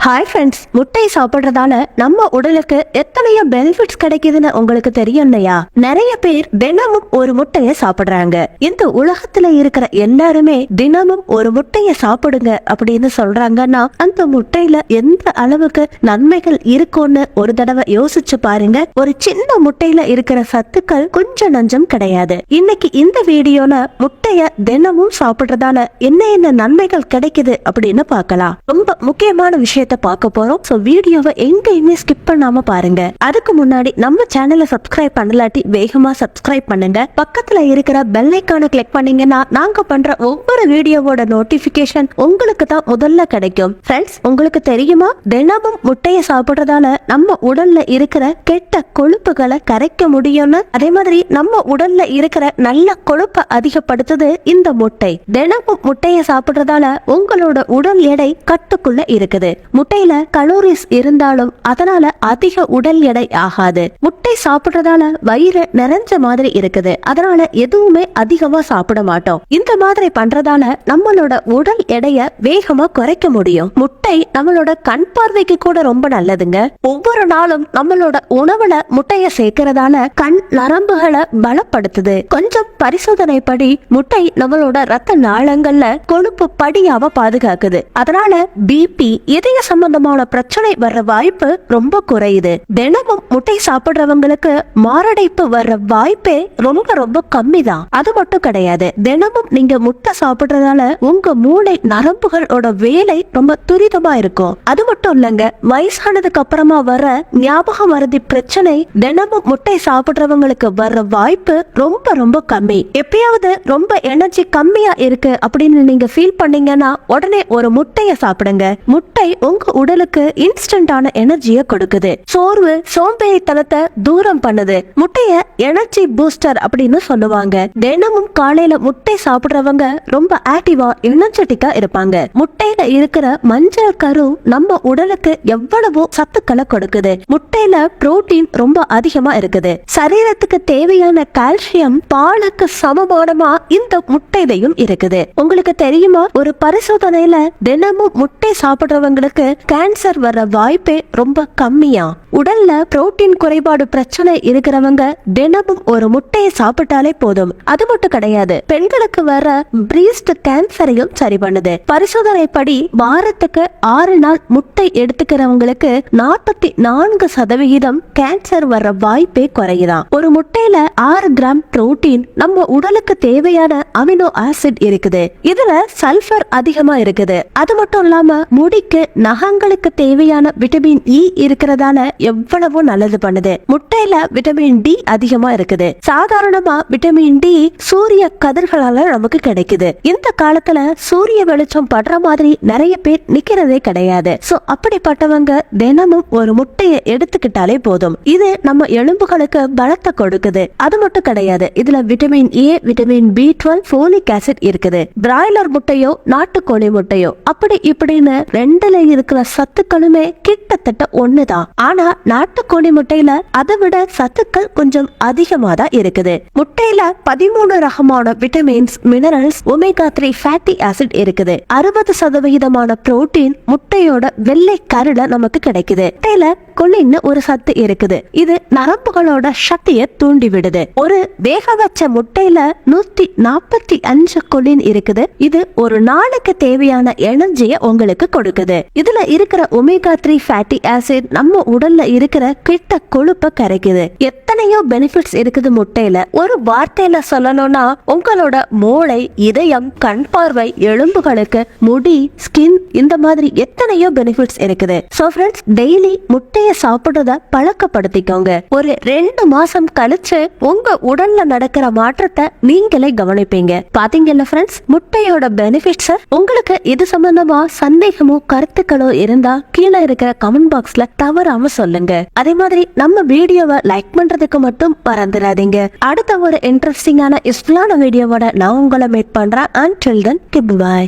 Hi friends, முட்டை சாப்பிடுறதால நம்ம உடலுக்கு எத்தனையோ பெனிஃபிட்ஸ் கிடைக்குதுன்னு உங்களுக்கு தெரியும் இல்லையா? நிறைய பேர் தினமும் ஒரு முட்டைய சாப்பிடுறாங்க. இந்த உலகத்துல இருக்கிற எல்லாருமே தினமும் ஒரு முட்டைய சாப்பிடுங்க அப்படின்னு சொல்றாங்கன்னா அந்த முட்டையில எந்த அளவுக்கு நன்மைகள் இருக்கும்னு ஒரு தடவை யோசிச்சு பாருங்க. ஒரு சின்ன முட்டையில இருக்கிற சத்துக்கள் கொஞ்சம் நஞ்சம் கிடையாது. இன்னைக்கு இந்த வீடியோல முட்டைய தினமும் சாப்பிடுறதால என்ன நன்மைகள் கிடைக்குது அப்படின்னு பார்க்கலாம். ரொம்ப முக்கியமான விஷயத்த பார்க்க போறோம். சோ வீடியோவை எங்கேயுமே ஸ்கிப் பண்ணாம பாருங்க. அதுக்கு முன்னாடி நம்ம சேனலை சப்ஸ்கிரைப் பண்ணலாட்டி வேகமா சப்ஸ்கிரைப் பண்ணுங்க. பக்கத்துல இருக்கிற பெல் ஐகானை கிளிக் பண்ணீங்கன்னா நாங்க பண்ற ஒவ்வொரு வீடியோவோட நோட்டிபிகேஷன் உங்களுக்கு தான் முதல்ல கிடைக்கும். ஃப்ரெண்ட்ஸ், உங்களுக்கு தெரியுமா தினமும் முட்டையை சாப்பிடுறதால நம்ம உடல்ல இருக்கிற கெட்ட கொழுப்புகளை கரைக்க முடியும்னு? அதே மாதிரி நம்ம உடல்ல இருக்கிற நல்ல கொழுப்பை அதிகப்படுத்துது இந்த முட்டை. தினமும் முட்டையை சாப்பிடுறதால உங்களோட உடல் எடை கட்டுக்குள்ள இருக்குது. முட்டையில கலோரிஸ் இருந்தாலும் அதனால அதிக உடல் எடை ஆகாது. முட்டை சாப்பிடுறதால வயிறு நிறைஞ்ச மாதிரி இருக்குது. அதனால எதுவுமே அதிகமா சாப்பிட மாட்டோம். இந்த மாதிரி பண்றதால நம்மளோட உடல் எடைய வேகமா குறைக்க முடியும். முட்டை நம்மளோட கண் பார்வைக்கு கூட ரொம்ப நல்லதுங்க. ஒவ்வொரு நாளும் நம்மளோட உணவுல முட்டைய சேர்க்கறதால கண் நரம்புகளை பலப்படுத்துது. கொஞ்சம் பரிசோதனை படி முட்டை நம்மளோட ரத்த நாளங்கள்ல கொழுப்பு படியாம பாதுகாக்குது. அதனால பிபி, இதய சம்பந்தமான பிரச்சனை வர்ற வாய்ப்பு ரொம்ப குறையுது. தினமும் முட்டை சாப்பிடுறவங்களுக்கு மாரடைப்பு வர்ற வாய்ப்பே ரொம்ப ரொம்ப கம்மி தான். அது மட்டும் கிடையாது, தினமும் நீங்க முட்டை சாப்பிடுறதால உங்க மூளை நரம்புகளோட வேலை ரொம்ப துரிதமா இருக்கும். அது மட்டும் இல்லங்க, வயசானதுக்கு அப்புறமா வர ஞாபக மறதி பிரச்சனை தினமும் முட்டை சாப்பிடுறவங்களுக்கு வர்ற வாய்ப்பு ரொம்ப ரொம்ப கம்மி. எப்பயாவது ரொம்ப எனர்ஜி கம்மியா இருக்கு அப்படின்னு நீங்க ஃபீல் பண்ணீங்கன்னா உடனே ஒரு முட்டைய சாப்பிடுங்க. முட்டை உங்க உடலுக்கு இன்ஸ்டன்டான எனர்ஜியை கொடுக்குது. சோர்வு, சோம்பேறித்தனத்தை தூரம் பண்ணுது. முட்டைய எனர்ஜி பூஸ்டர் அப்படின்னு சொல்லுவாங்க. தினமும் காலையில முட்டை சாப்பிடுறவங்க ரொம்ப ஆக்டிவா எனர்ஜெட்டிக்கா இருப்பாங்க. முட்டையில இருக்கிற மஞ்சள் கரு நம்ம உடலுக்கு எவ்வளவோ சத்துக்களை கொடுக்குது. முட்டையில புரோட்டீன் ரொம்ப அதிகமா இருக்குது. சரீரத்துக்கு தேவையான கால்சியம் பாலுக்கு சமமானமா இந்த முட்டையிலையும் இருக்குது. உங்களுக்கு தெரியுமா, ஒரு பரிசோதனையில தினமும் முட்டை சாப்பிடுறவங்களுக்கு கேன்சர் வர வாய்ப்பே ரொம்ப கம்மியா. உடல்ல புரோட்டீன் குறைபாடு பிரச்சனை இருக்கிறவங்க தினமும் ஒரு முட்டையை சாப்பிட்டாலே போதும். அது மட்டும் கிடையாது, பெண்களுக்கு வர பிரீஸ்ட் கேன்சரையும் சரி பண்ணுது. பரிசோதனை படி வாரத்துக்கு 6 நாள் முட்டை எடுத்துக்கிறவங்களுக்கு 44% கேன்சர் வர வாய்ப்பே குறையுதான். ஒரு முட்டையில 6 கிராம் புரோட்டீன் நம்ம உடலுக்கு தேவையான அமினோ ஆசிட் இருக்குது. இதுல சல்பர் அதிகமா இருக்குது. அது மட்டும் இல்லாம முடிக்கு, நகங்களுக்கு தேவையான விட்டமின் இ இருக்கிறதால எவ்வளவோ நல்லது பண்ணுது. முட்டையில விட்டமின் டி அதிகமா இருக்குது. சாதாரணமா விட்டமின் டி சூரிய கதிர்களால நமக்கு கிடைக்குது. இந்த காலத்துல சூரிய வெளிச்சம் படுற மாதிரி நிறைய பேர் நிக்கிறதே கிடையாது. சோ அப்படிப்பட்டவங்க தினமும் ஒரு முட்டையை எடுத்துக்கிட்டாலே போதும். இது நம்ம எலும்புகளுக்கு பலத்தை கொடுக்குது. அது மட்டும் கிடையாது, இதுல vitamin A, vitamin B12, folic acid இருக்குது. பிராய்லர் முட்டையோ நாட்டுக்கோழி முட்டையோ அப்படி இப்படின்னு ரெண்டுல இருக்கிற சத்துக்களுமே கிட்டத்தட்ட ஒண்ணுதான். ஆனா நாட்டுக்கோழி முட்டையில அதை விட சத்துக்கள் கொஞ்சம் அதிகமா தான் இருக்குது. முட்டையில 13 ரகமான vitamins, minerals, omega 3 fatty acid இருக்குது. 60% புரோட்டீன் முட்டையோட வெள்ளை கருல நமக்கு கிடைக்குது. முட்டையில கொலின்னு ஒரு சத்து இருக்குது. இது நரம்புகளோட சக்தியை தூண்டி விடுது. ஒரு வேக வச்ச முட்டையில 145 கொலின் இருக்குது. இது ஒரு நாளுக்கு தேவையான எனர்ஜியை உங்களுக்கு கொடுக்குது. இதுல இருக்கிற ஒமேகா 3 ஃபேட்டி ஆசிட் நம்ம உடல்ல இருக்கிற கெட்ட கொழுப்பை கரைக்குது. எத்தனையோ பெனிஃபிட்ஸ் இருக்குது முட்டையில. ஒரு வார்த்தையில சொல்லணும்னா உங்களோட மூளை, இதயம், கண் பார்வை, எலும்புகளுக்கு, முடி, ஸ்கின், இந்த மாதிரி எத்தனையோ பெனிஃபிட்ஸ் இருக்குது. சோ ஃப்ரெண்ட்ஸ், டெய்லி முட்டைய சாப்பிடுறத பழக்கப்படுத்திக்கோங்க. ஒரு 2 மாசம் கழிச்சு உங்க உடல்ல நடக்கிற மாற்றத்தை நீங்களே கவனிப்பீங்க. பாத்தீங்கல்ல ஃப்ரெண்ட்ஸ், முட்டையோட பெனிஃபிட்ஸ். உங்களுக்கு இது சம்பந்தமா சந்தேகமோ கருத்துக்களோ இருந்தா கீழே இருக்கிற கமெண்ட் பாக்ஸ்ல தவறாம சொல்லுங்க. அதே மாதிரி நம்ம வீடியோவை லைக் பண்றதுக்கு மட்டும் மறந்துடாதீங்க. அடுத்த ஒரு இன்ட்ரெஸ்டிங்கான யூஸ்ஃபுல்லான வீடியோவோட நான் உங்களை மீட் பண்றேன். Until then, goodbye.